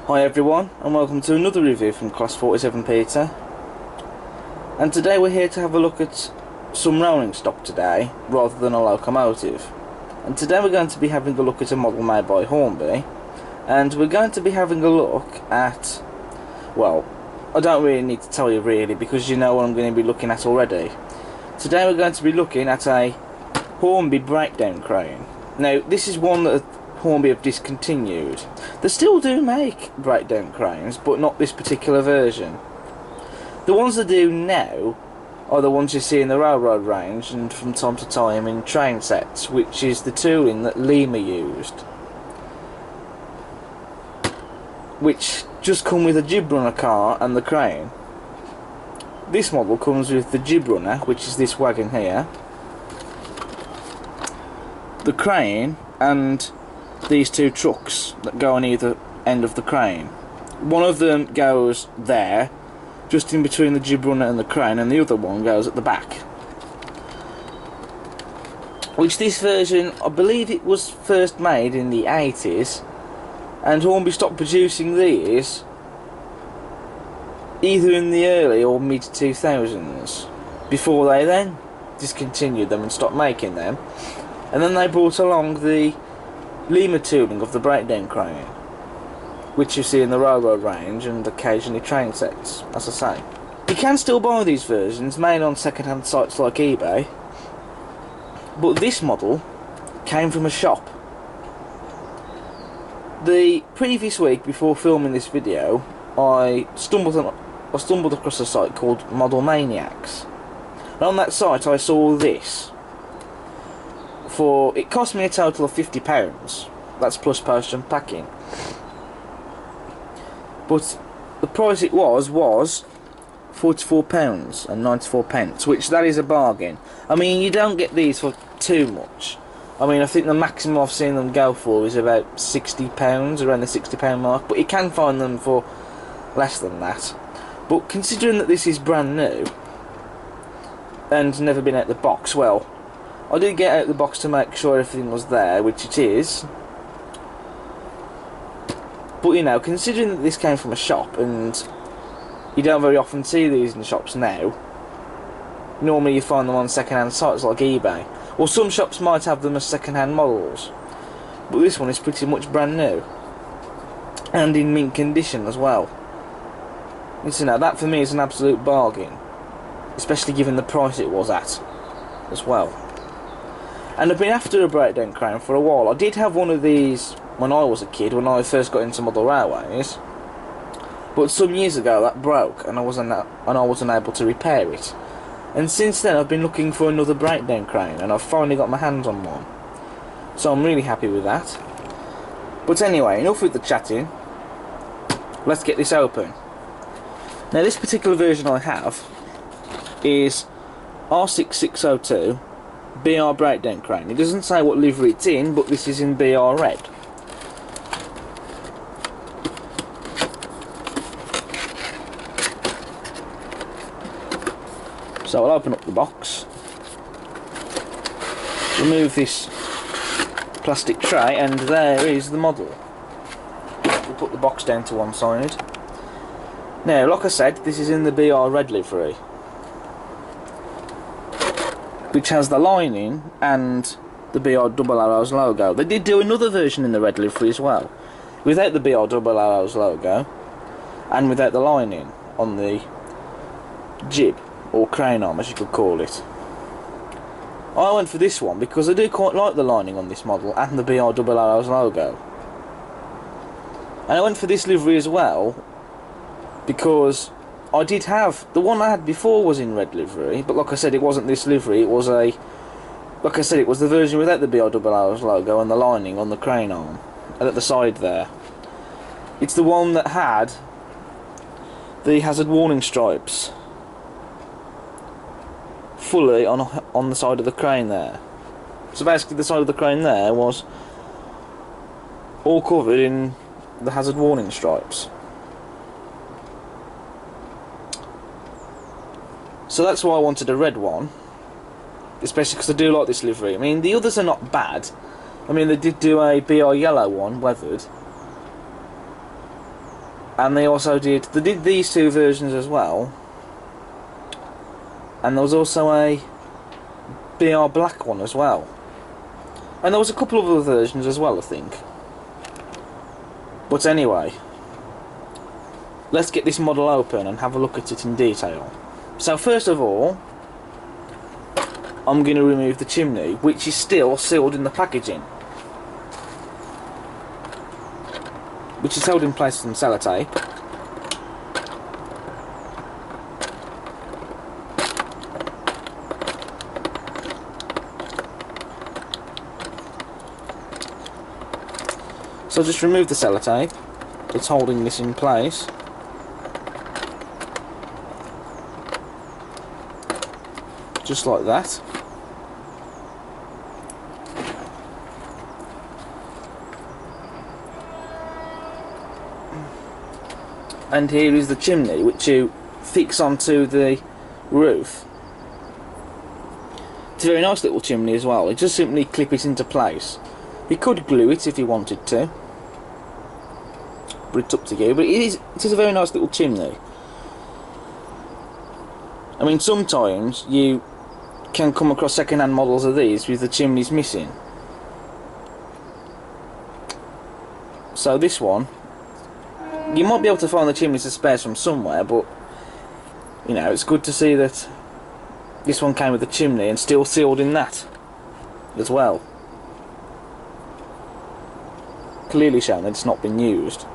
Hi everyone, and welcome to another review from Class 47 Peter. And today we're here to have a look at some rolling stock today, rather than a locomotive. And today we're going to be having a look at a model made by Hornby, and we're going to be having a look at, well, I don't really need to tell you really, because you know what I'm going to be looking at already. Today we're going to be looking at a Hornby breakdown crane. Now, this is one that Hornby have discontinued. They still do make breakdown cranes, but not this particular version. The ones they do now are the ones you see in the railroad range and from time to time in train sets, which is the tooling that Livery used, which just come with a Jib Runner car and the crane. This model comes with the Jib Runner, which is this wagon here, the crane, and these two trucks that go on either end of the crane. One of them goes there, just in between the Jib Runner and the crane, and the other one goes at the back. Which this version, I believe it was first made in the 80s, and Hornby stopped producing these either in the early or mid 2000s, before they then discontinued them and stopped making them. And then they brought along the Livery tooling of the breakdown crane, which you see in the railroad range and occasionally train sets, as I say. You can still buy these versions made on second-hand sites like eBay, but this model came from a shop. The previous week, before filming this video, I stumbled across a site called Model Maniacs, and on that site I saw this. It cost me a total of £50. That's plus post and packing. But the price it was £44 and 94 pence, which that is a bargain. I mean, you don't get these for too much. I mean, I think the maximum I've seen them go for is about £60, around the £60 mark, but you can find them for less than that. But considering that this is brand new and never been out the box, well, I did get out the box to make sure everything was there, which it is. But you know, considering that this came from a shop, and you don't very often see these in shops now, normally you find them on second-hand sites like eBay. Or some shops might have them as second-hand models, but this one is pretty much brand new, and in mint condition as well. And you know, that for me is an absolute bargain, especially given the price it was at as well. And I've been after a breakdown crane for a while. I did have one of these when I was a kid, when I first got into model railways, but some years ago that broke and I wasn't able to repair it. And since then I've been looking for another breakdown crane, and I've finally got my hands on one. So I'm really happy with that. But anyway, enough with the chatting. Let's get this open. Now, this particular version I have is R6602 BR breakdown crane. It doesn't say what livery it's in, but this is in BR red. So I'll open up the box, remove this plastic tray, and there is the model. We'll put the box down to one side. Now, like I said, this is in the BR red livery, which has the lining and the BR double arrows logo. They did do another version in the red livery as well, without the BR double arrows logo and without the lining on the jib, or crane arm as you could call it. I went for this one because I do quite like the lining on this model and the BR double arrows logo. And I went for this livery as well because I did have, the one I had before was in red livery, but like I said, it wasn't this livery, it was it was the version without the BR double arrows logo and the lining on the crane arm and at the side there. It's the one that had the hazard warning stripes fully on the side of the crane there. So basically the side of the crane there was all covered in the hazard warning stripes. So that's why I wanted a red one, especially because I do like this livery. I mean, the others are not bad. I mean, they did do a BR yellow one, weathered, And they did these two versions as well. And there was also a BR black one as well. And there was a couple of other versions as well, I think. But anyway, let's get this model open and have a look at it in detail. So first of all, I'm going to remove the chimney, which is still sealed in the packaging, which is held in place with some sellotape. So just remove the sellotape that's holding this in place. Just like that. And here is the chimney, which you fix onto the roof. It's a very nice little chimney as well. You just simply clip it into place. You could glue it if you wanted to, but it's up to you. But it is a very nice little chimney. I mean, sometimes you can come across second-hand models of these with the chimneys missing. So this one, you might be able to find the chimneys to spares from somewhere, but you know, it's good to see that this one came with the chimney and still sealed in that as well. Clearly showing that it's not been used.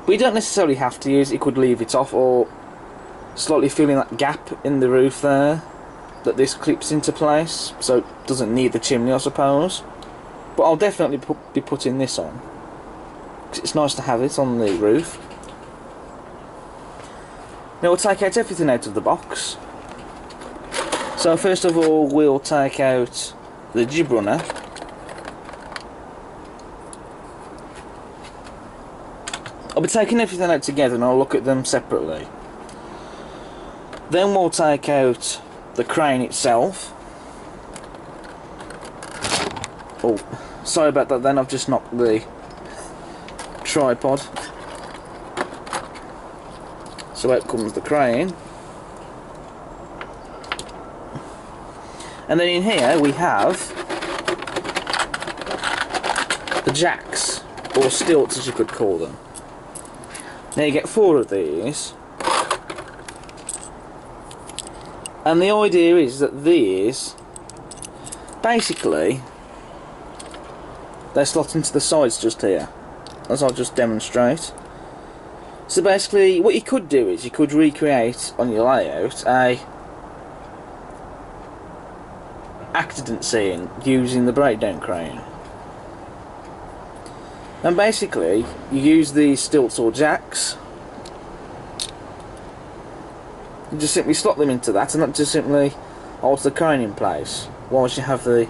But you don't necessarily have to use it. You could leave it off, or slightly fill in that gap in the roof there that this clips into place, so it doesn't need the chimney, I suppose. But I'll definitely be putting this on, because it's nice to have it on the roof. Now we'll take out everything out of the box. So first of all, we'll take out the Jib Runner. I'll be taking everything out together and I'll look at them separately. Then we'll take out the crane itself. Oh, sorry about that then, I've just knocked the tripod. So out comes the crane. And then in here we have the jacks, or stilts as you could call them. Now you get 4 of these. And the idea is that these, basically, they slot into the sides just here, as I'll just demonstrate. So basically, what you could do is you could recreate on your layout a accident scene using the breakdown crane. And basically, you use these stilts or jacks. You just simply slot them into that, and that just simply holds the crane in place whilst you have the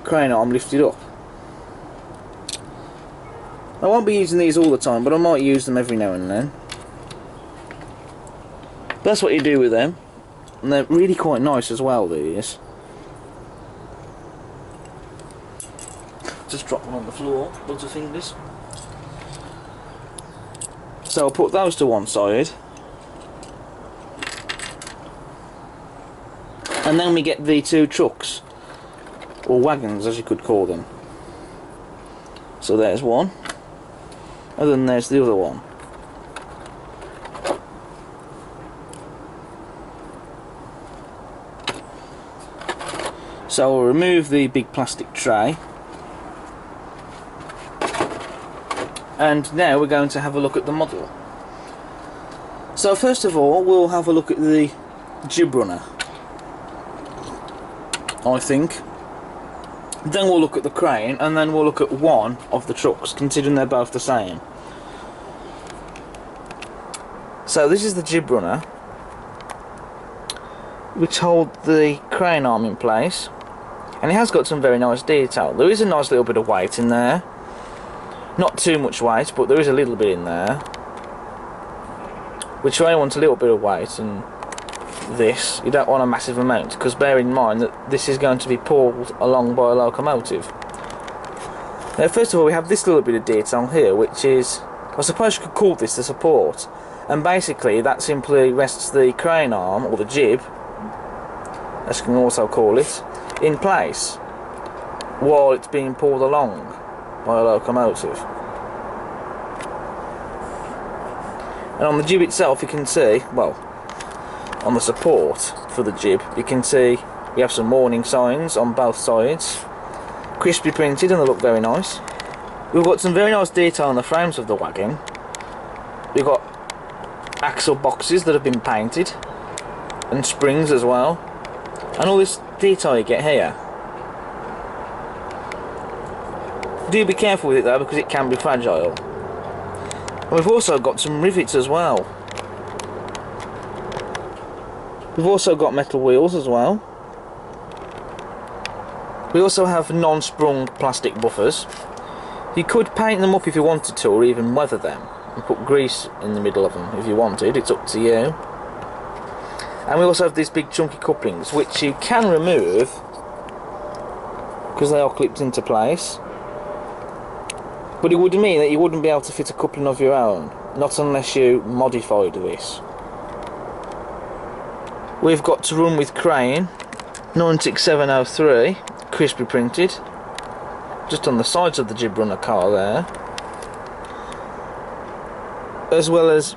crane arm lifted up. I won't be using these all the time, but I might use them every now and then. That's what you do with them, and they're really quite nice as well, these. Just drop them on the floor, butterfingers. So I'll put those to one side. And then we get the 2 trucks, or wagons as you could call them. So there's one, and then there's the other one. So I'll remove the big plastic tray. And now we're going to have a look at the model. So first of all, we'll have a look at the Jib Runner, I think. Then we'll look at the crane, and then we'll look at one of the trucks, considering they're both the same. So this is the Jib Runner, which holds the crane arm in place, and it has got some very nice detail. There is a nice little bit of weight in there. Not too much weight, but there is a little bit in there, which I want a little bit of weight, and this, you don't want a massive amount, because bear in mind that this is going to be pulled along by a locomotive. Now first of all, we have this little bit of detail here, which is I suppose you could call this the support, and basically that simply rests the crane arm, or the jib, as you can also call it, in place while it's being pulled along by a locomotive. And on the jib itself you can see, well, on the support for the jib, you can see we have some warning signs on both sides, crisply printed, and they look very nice. We've got some very nice detail on the frames of the wagon. We've got axle boxes that have been painted, and springs as well, and all this detail you get here. Do be careful with it though, because it can be fragile. And we've also got some rivets as well. We've also got metal wheels as well. We also have non-sprung plastic buffers. You could paint them up if you wanted to, or even weather them and put grease in the middle of them if you wanted. It's up to you. And we also have these big chunky couplings, which you can remove because they are clipped into place. But it would mean that you wouldn't be able to fit a coupling of your own, not unless you modified this. We've got to run with crane 96703, crisply printed, just on the sides of the Jib Runner car there, as well as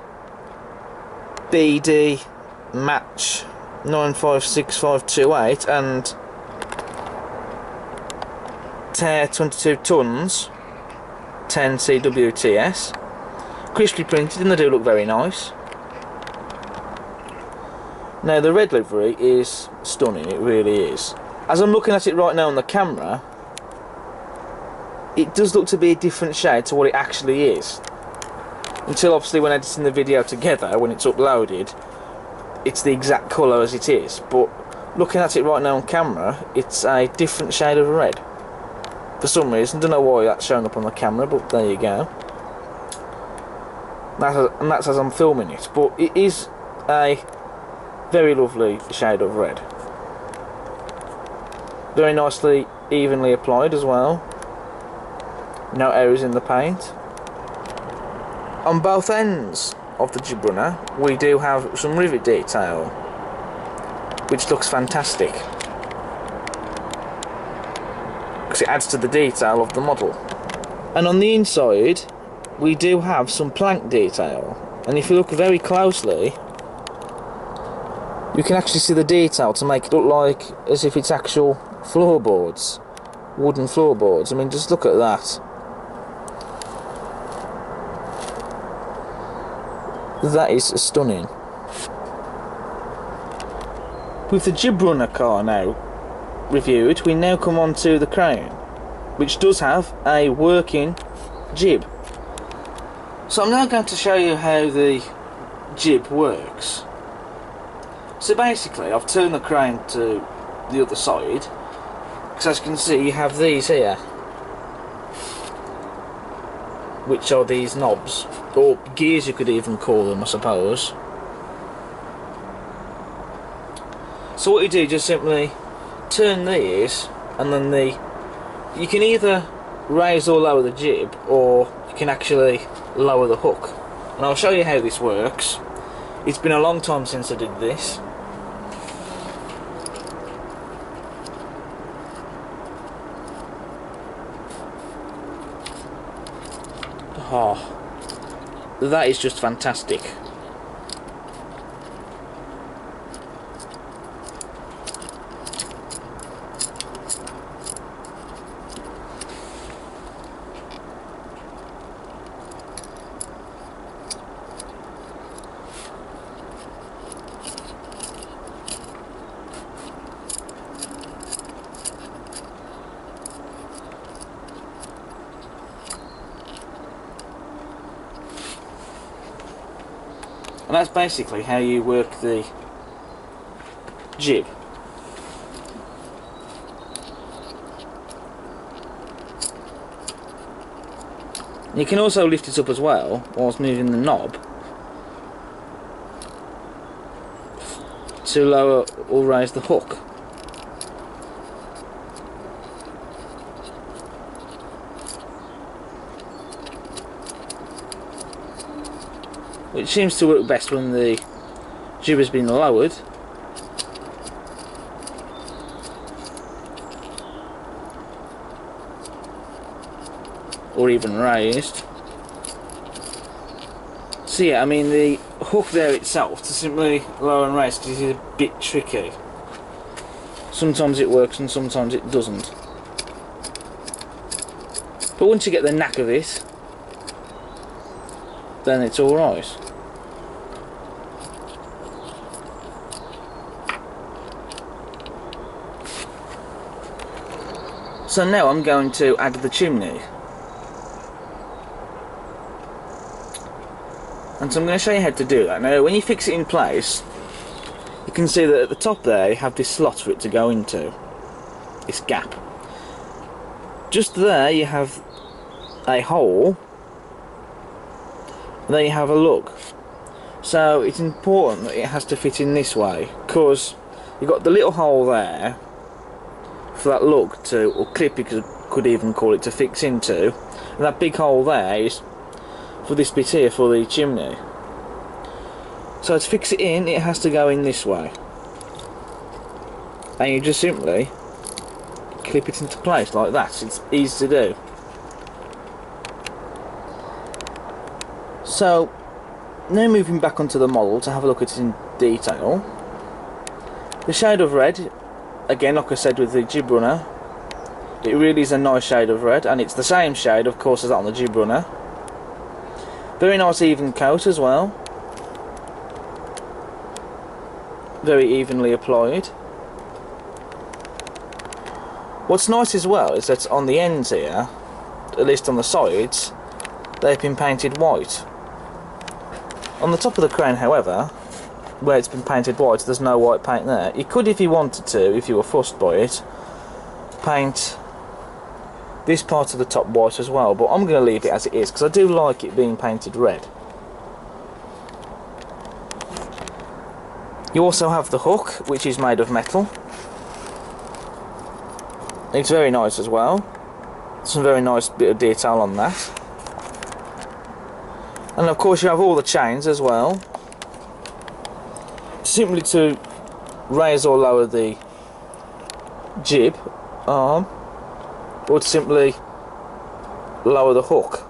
BD match 956528 and tear 22 tons 10 CWTS, crisply printed, and they do look very nice. Now the red livery is stunning, it really is. As I'm looking at it right now on the camera, it does look to be a different shade to what it actually is. Until obviously when editing the video together, when it's uploaded, it's the exact colour as it is. But looking at it right now on camera, it's a different shade of red. For some reason, don't know why that's showing up on the camera, but there you go. And that's as I'm filming it. But it is a very lovely shade of red. Very nicely, evenly applied as well. No errors in the paint. On both ends of the Jib Runner we do have some rivet detail, which looks fantastic because it adds to the detail of the model. And on the inside we do have some plank detail, and if you look very closely you can actually see the detail to make it look like as if it's actual floorboards, wooden floorboards. I mean, just look at that. That is stunning. With the Jib Runner car now reviewed, we now come on to the crane, which does have a working jib. So I'm now going to show you how the jib works. So basically I've turned the crane to the other side, because as you can see you have these here, which are these knobs, or gears you could even call them, I suppose. So what you do, just simply turn these, and then you can either raise or lower the jib, or you can actually lower the hook. And I'll show you how this works. It's been a long time since I did this. Oh, that is just fantastic. And that's basically how you work the jib. You can also lift it up as well whilst moving the knob to lower or raise the hook. which seems to work best when the jib has been lowered. Or even raised. So yeah, I mean the hook there itself to simply lower and raise is a bit tricky. Sometimes it works and sometimes it doesn't. But once you get the knack of it, then it's alright. So now I'm going to add the chimney. And so I'm going to show you how to do that. Now when you fix it in place, you can see that at the top there you have this slot for it to go into. This gap. Just there you have a hole, and then you have a lug. So it's important that it has to fit in this way, because you've got the little hole there for that lug to, or clip you could even call it, to fix into, and that big hole there is for this bit here for the chimney. So to fix it in, it has to go in this way, and you just simply clip it into place like that. It's easy to do. So now moving back onto the model to have a look at it in detail. The shade of red, again like I said with the Jib Runner, it really is a nice shade of red, and it's the same shade of course as that on the Jib Runner. Very nice even coat as well. Very evenly applied. What's nice as well is that on the ends here, at least on the sides, they've been painted white. On the top of the crown, however, where it's been painted white, there's no white paint there. You could, if you wanted to, if you were fussed by it, paint this part of the top white as well, but I'm going to leave it as it is because I do like it being painted red. You also have the hook, which is made of metal. It's very nice as well. Some very nice bit of detail on that. And of course you have all the chains as well, simply to raise or lower the jib arm, or to simply lower the hook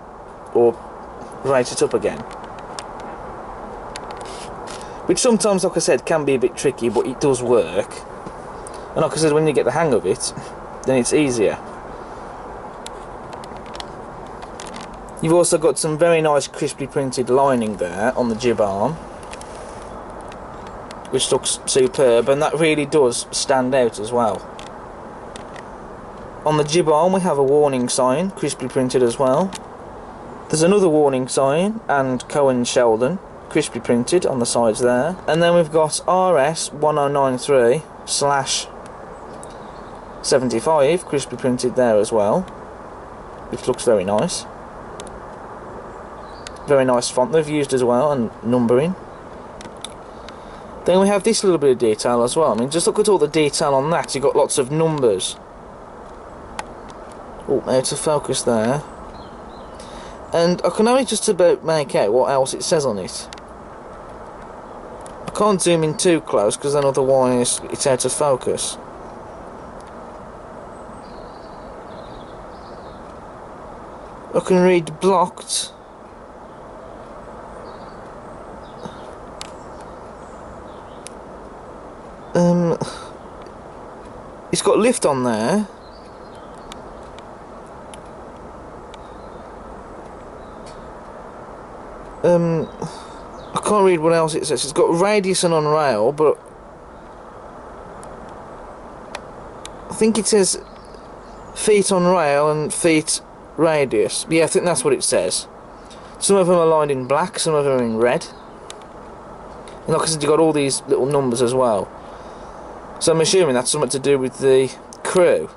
or raise it up again, which sometimes, like I said, can be a bit tricky, but it does work. And like I said, when you get the hang of it, then it's easier. You've also got some very nice crisply printed lining there on the jib arm, which looks superb, and that really does stand out as well. On the jib arm we have a warning sign, crisply printed as well. There's another warning sign and Cohen Sheldon, crisply printed on the sides there. And then we've got RS 1093/75, crisply printed there as well, which looks very nice. Very nice font they've used as well, and numbering. Then we have this little bit of detail as well. I mean, just look at all the detail on that. You've got lots of numbers. Oh, out of focus there. And I can only just about make out what else it says on it. I can't zoom in too close because then otherwise it's out of focus. I can read blocked. It's got lift on there. I can't read what else it says. It's got radius and on rail, but I think it says feet on rail and feet radius. Yeah, I think that's what it says. Some of them are lined in black, some of them are in red. And like I said, you've got all these little numbers as well. So I'm assuming that's something to do with the crew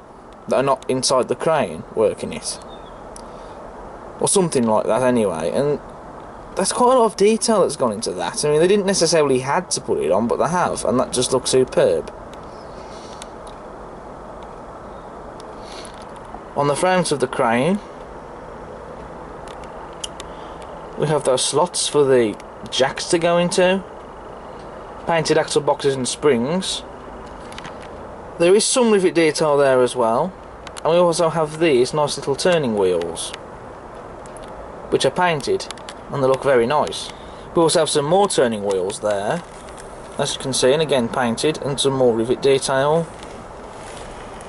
that are not inside the crane working it. Or something like that anyway. And that's quite a lot of detail that's gone into that. I mean, they didn't necessarily had to put it on, but they have, and that just looks superb. On the front of the crane, we have those slots for the jacks to go into, painted axle boxes and springs. There is some rivet detail there as well, and we also have these nice little turning wheels, which are painted, and they look very nice. We also have some more turning wheels there, as you can see, and again painted, and some more rivet detail,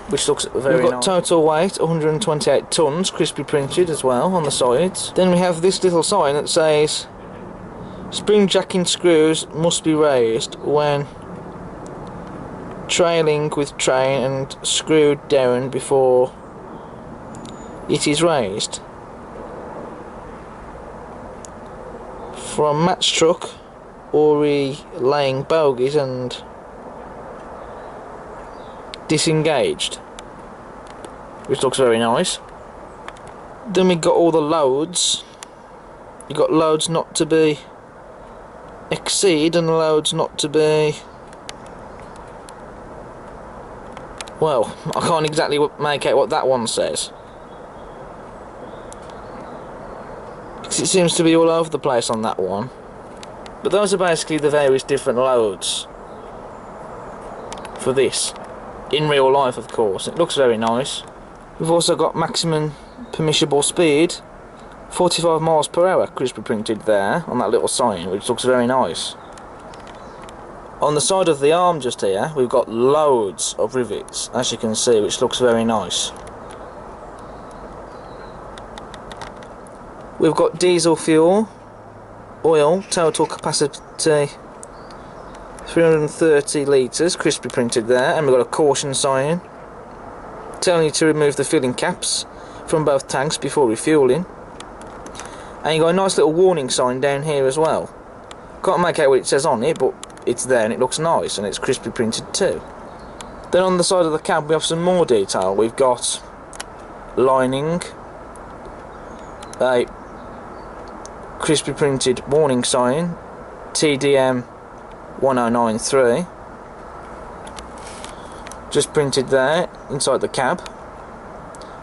which looks very nice. We've got total weight 128 tonnes, crispy printed as well on the sides. Then we have this little sign that says spring jacking screws must be raised when trailing with train and screwed down before it is raised. From match truck or laying bogies and disengaged, which looks very nice. Then we got all the loads. You got loads not to be exceed and loads not to be, well, I can't exactly make out what that one says, because it seems to be all over the place on that one. But those are basically the various different loads for this, in real life of course. It looks very nice. We've also got maximum permissible speed 45 miles per hour crispy printed there on that little sign, which looks very nice. On the side of the arm just here we've got loads of rivets, as you can see, which looks very nice. We've got diesel fuel, oil, total capacity 330 litres, crispy printed there, and we've got a caution sign telling you to remove the filling caps from both tanks before refuelling. And you got a nice little warning sign down here as well. Can't make out what it says on it, but it's there and it looks nice, and it's crispy printed too. Then on the side of the cab we have some more detail. We've got lining, a crispy printed warning sign, TDM 1093, just printed there inside the cab,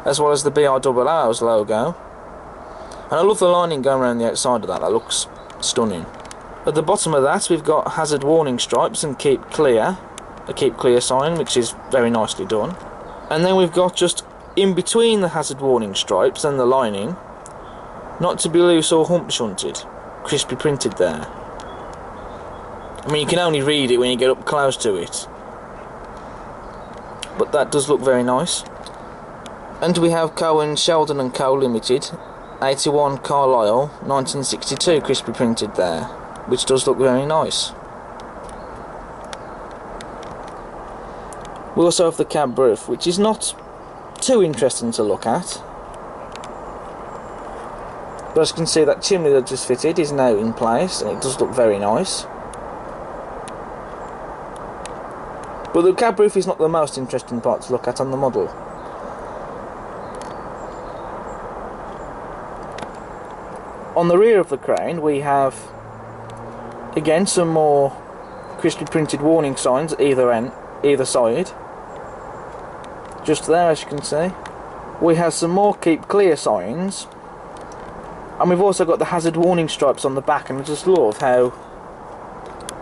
as well as the BRRR's logo. And I love the lining going around the outside of that, that looks stunning. At the bottom of that we've got hazard warning stripes and keep clear, a keep clear sign, which is very nicely done. And then we've got just in between the hazard warning stripes and the lining, not to be loose or hump shunted, crispy printed there. I mean, you can only read it when you get up close to it, but that does look very nice. And we have Cohen Sheldon and Co Limited, 81 Carlisle 1962 crispy printed there, which does look very nice. We also have the cab roof, which is not too interesting to look at, but as you can see, that chimney that just fitted is now in place and it does look very nice. But the cab roof is not the most interesting part to look at on the model. On the rear of the crane we have again some more crispy printed warning signs at either side. Just there, as you can see. We have some more keep clear signs, and we've also got the hazard warning stripes on the back, and I just love how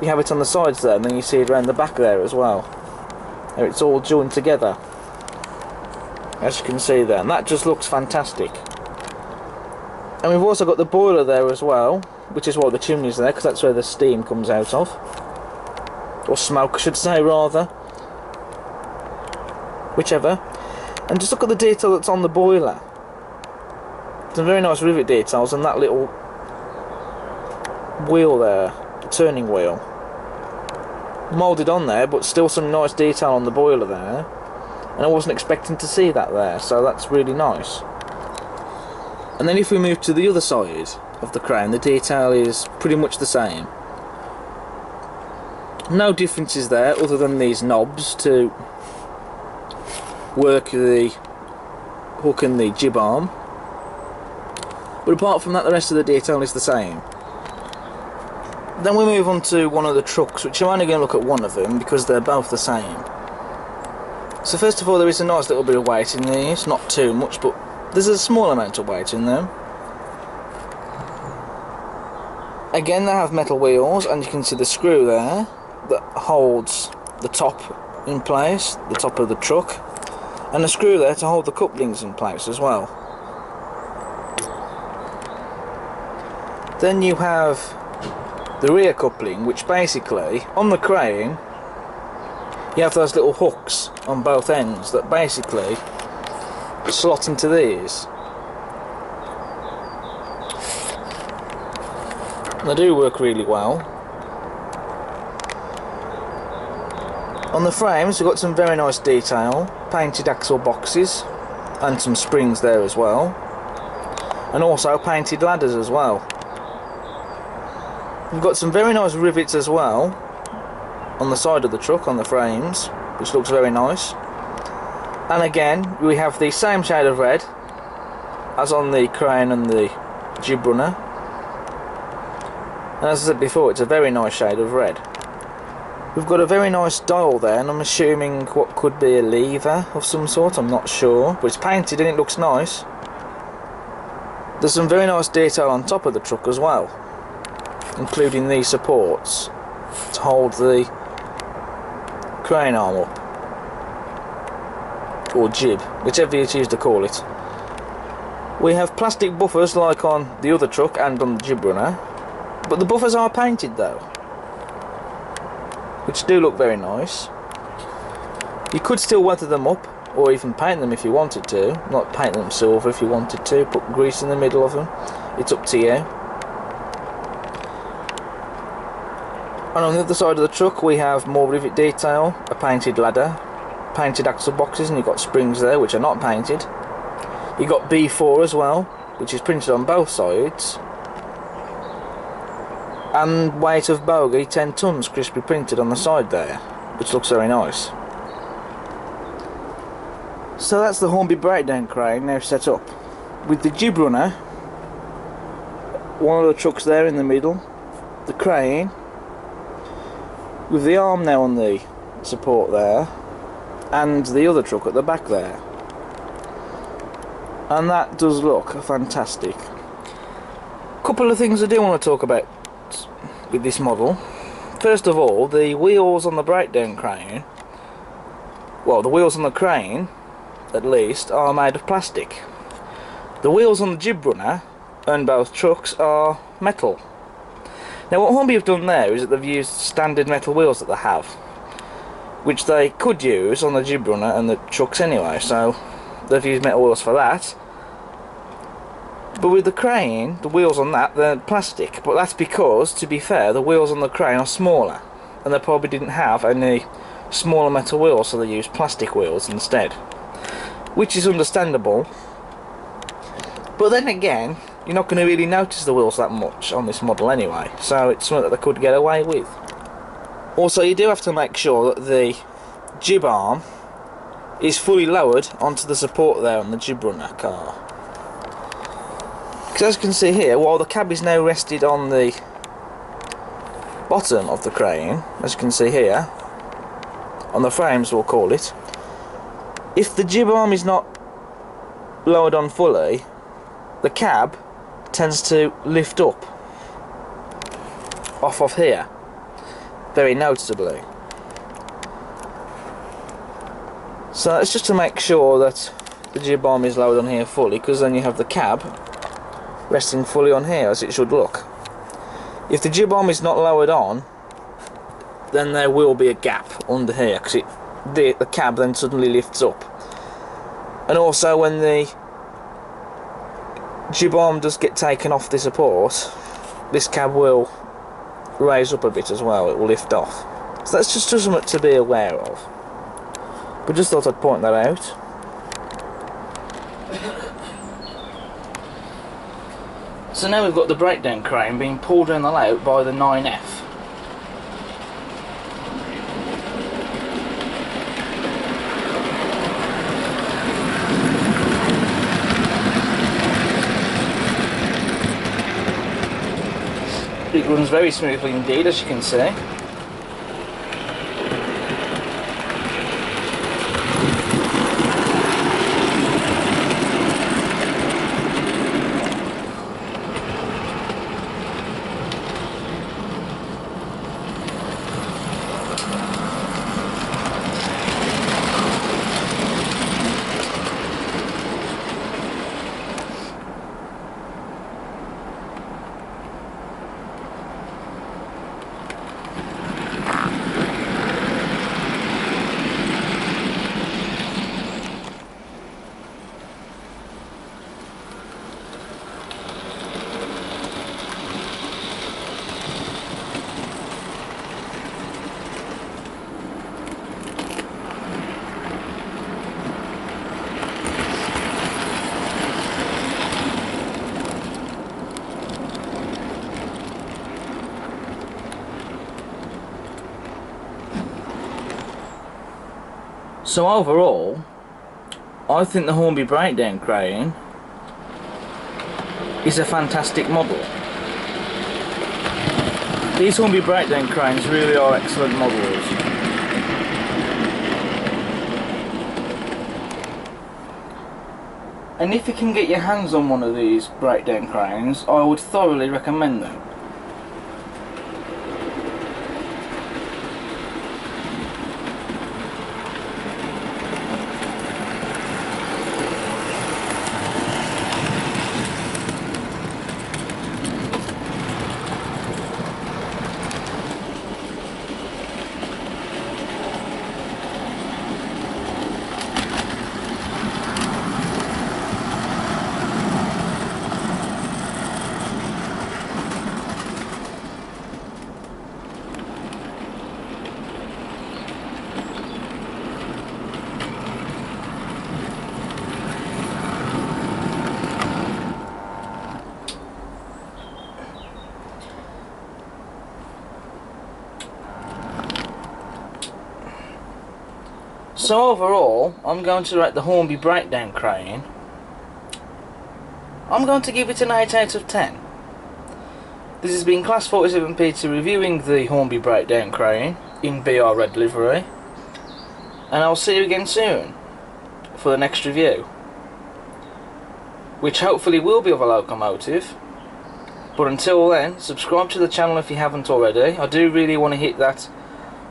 you have it on the sides there and then you see it around the back there as well. How it's all joined together, as you can see there, and that just looks fantastic. And we've also got the boiler there as well, which is why the chimney's there, because that's where the steam comes out of. Or smoke, I should say, rather. Whichever. And just look at the detail that's on the boiler. Some very nice rivet details, and that little wheel there, the turning wheel. Moulded on there, but still some nice detail on the boiler there. And I wasn't expecting to see that there, so that's really nice. And then if we move to the other side of the crane, the detail is pretty much the same. No differences there other than these knobs to work the hook and the jib arm. But apart from that, the rest of the detail is the same. Then we move on to one of the trucks, which I'm only going to look at one of them because they're both the same. So first of all, there is a nice little bit of weight in these, not too much, but there's a small amount of weight in them. Again, they have metal wheels, and you can see the screw there that holds the top in place, the top of the truck, and a screw there to hold the couplings in place as well. Then you have the rear coupling, which basically, on the crane, you have those little hooks on both ends that basically slot into these. They do work really well. On the frames we've got some very nice detail, painted axle boxes and some springs there as well, and also painted ladders as well. We've got some very nice rivets as well on the side of the truck, on the frames, which looks very nice. And again, we have the same shade of red as on the crane and the Jib Runner. And as I said before, it's a very nice shade of red. We've got a very nice dial there, and I'm assuming what could be a lever of some sort, I'm not sure, but it's painted and it looks nice. There's some very nice detail on top of the truck as well, including these supports to hold the crane arm up, or jib, whichever you choose to call it. We have plastic buffers like on the other truck and on the Jib Runner, but the buffers are painted though, which do look very nice. You could still weather them up, or even paint them if you wanted to. Not paint them silver if you wanted to, put grease in the middle of them, it's up to you. And on the other side of the truck we have more rivet detail, a painted ladder, painted axle boxes, and you've got springs there which are not painted. You've got B4 as well, which is printed on both sides. And weight of bogey 10 tons crisply printed on the side there, which looks very nice. So that's the Hornby breakdown crane now set up. With the Jib Runner, one of the trucks there in the middle, the crane, with the arm now on the support there, and the other truck at the back there. And that does look fantastic. Couple of things I do want to talk about with this model. First of all, the wheels on the breakdown crane, well, the wheels on the crane at least, are made of plastic. The wheels on the Jib Runner and both trucks are metal. Now what Hornby have done there is that they've used standard metal wheels that they have, which they could use on the Jib Runner and the trucks anyway, so they've used metal wheels for that. But with the crane, the wheels on that, they're plastic, but that's because, to be fair, the wheels on the crane are smaller, and they probably didn't have any smaller metal wheels, so they used plastic wheels instead, which is understandable. But then again, you're not going to really notice the wheels that much on this model anyway, so it's something that they could get away with. Also, you do have to make sure that the jib arm is fully lowered onto the support there on the Jib Runner car. Because as you can see here, while the cab is now rested on the bottom of the crane, as you can see here, on the frames we'll call it, if the jib arm is not lowered on fully, the cab tends to lift up off of here, very noticeably. So it's just to make sure that the jib arm is lowered on here fully, because then you have the cab resting fully on here as it should look. If the jib arm is not lowered on, then there will be a gap under here, because the cab then suddenly lifts up. And also when the jib arm does get taken off the support, this cab will raise up a bit as well, it will lift off. So that's just something to be aware of. But just thought I'd point that out. So now we've got the breakdown crane being pulled in the layout by the 9F. It runs very smoothly indeed, as you can see. So overall, I think the Hornby breakdown crane is a fantastic model. These Hornby breakdown cranes really are excellent models. And if you can get your hands on one of these breakdown cranes, I would thoroughly recommend them. So overall, I'm going to rate the Hornby breakdown crane. I'm going to give it an 8 out of 10. This has been Class 47 Peter reviewing the Hornby breakdown crane in BR Red livery, and I'll see you again soon for the next review, which hopefully will be of a locomotive. But until then, subscribe to the channel if you haven't already. I do really want to hit that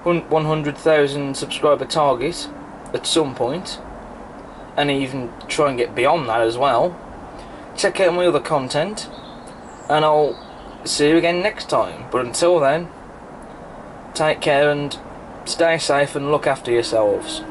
100,000 subscriber target at some point, and even try and get beyond that as well. Check out my other content, and I'll see you again next time. But until then, take care and stay safe and look after yourselves.